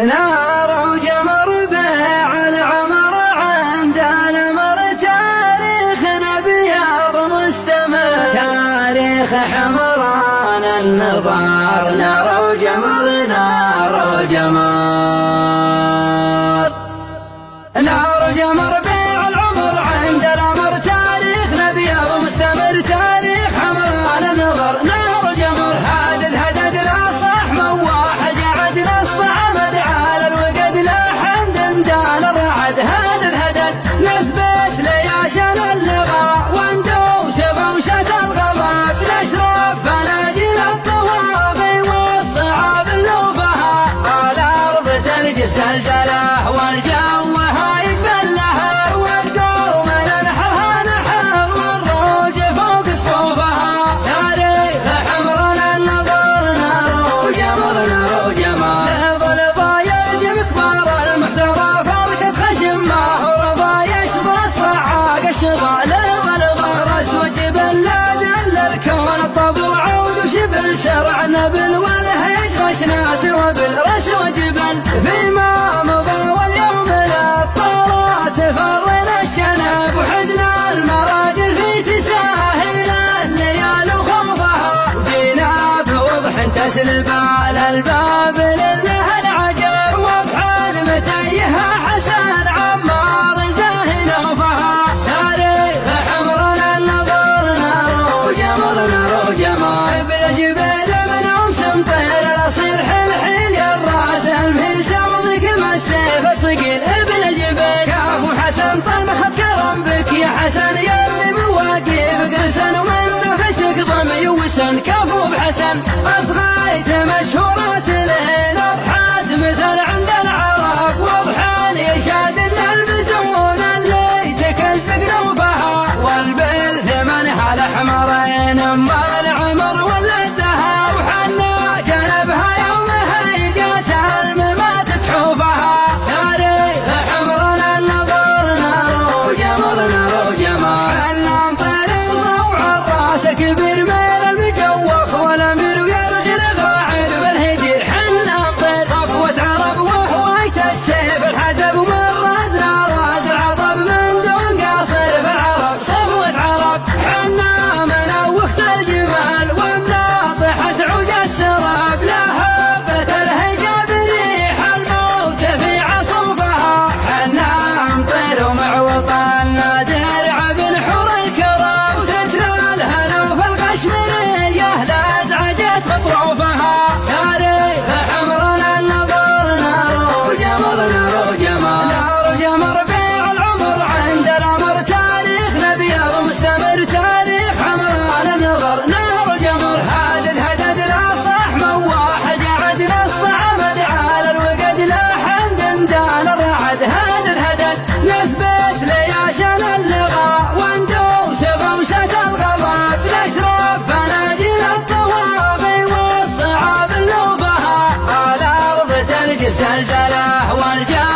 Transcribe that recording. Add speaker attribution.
Speaker 1: نار وجمر بيع العمر عند الأمر تاريخنا بياض مستمر تاريخ حمران النظار نار وجمر نار وجمر نار وجمر بيع العمر عند الأمر تاريخنا بياض مستمر تاريخ حمران النظر نار وجمر هدد هدد لا صح مواح جعد نص عمد على الوقد لا حمد دال الرعد هدد هدد نثبت لياشن اللغة وندوس بوشة الغضب نشرب فناجيل الطوافي والصعاب اللوفها الأرض ترجف زلزله والجو هايج باللهر والقوم ننحرها نحر والروج فوق صفوفها تاريخ حمرنا النظر نار وجمر نار وجمر لظى يجب كبار المحتوى فرقة خشم ما هو رضا يشظى الصعاق الشظى لظى رأس وجبل لا دل الكون الطبو عود وشبل سرع نبل والهيج غشنات وبل رأس وجبل فيما مضى واليوم للطارات فرنا الشنب وحدنا المراجل في تساهل الليال وخوفها وجينا بوضح تسلب على الباب لله العجب وبحال متيها حسن عمار زاهن وفها تاريخ حمرنا النظر نار وجمر نار وجمر بالجبال منهم سمطير الاصيل حلحيل الراس المهل تمضيك ما السيف صقيل ابن الجبال كافو حسن طمخت كرم بك يا حسن يلي مواقفك لسن ومن نفسك ضم يوسن كافو بحسن اصغيت مشهورات لين اضحات مثل عند العرب وضحان يشاد ان البزون اللي تكزق نوبها والبل ثمنها الاحمرين اما العمر ولا الدهر وحنا جنبها يومها جات الممات تحوفها تاريخ حمرنا النظر نار وجمر نار وجمر حنا نطير الضوع الراس كبير من المجوف والامير ويرغي القاعد بالهجير حنا نطير صفوة عرب وهواية السيف الحدب ومن راسنا راس العرب من دون قاصر في العرب صفوة عرب حنا من وقت الجمال ومناطحة عوج السراب لهبة الهجاب ريح الموت في عصوبها حنا نطير ومعوطنا درع بنحور الكرام وستر الهنا وفي القشمرية لازعجت غطروفها تاريخ حمرنا النظر نار وجمر نار وجمر نار وجمر بيع العمر عند الأمر تاريخنا بياض مستمر تاريخ حمرنا النظر نار وجمر هدد هدد لا صح مواح جعد نص عمد على الوقد لا حمد دال الرعد هدد هدد نثبت لياشن اللغة وندوس بوشة الغضب نشرب فناجيل الطوافي والصعاب اللوفها الأرض ترجف زلزله والجو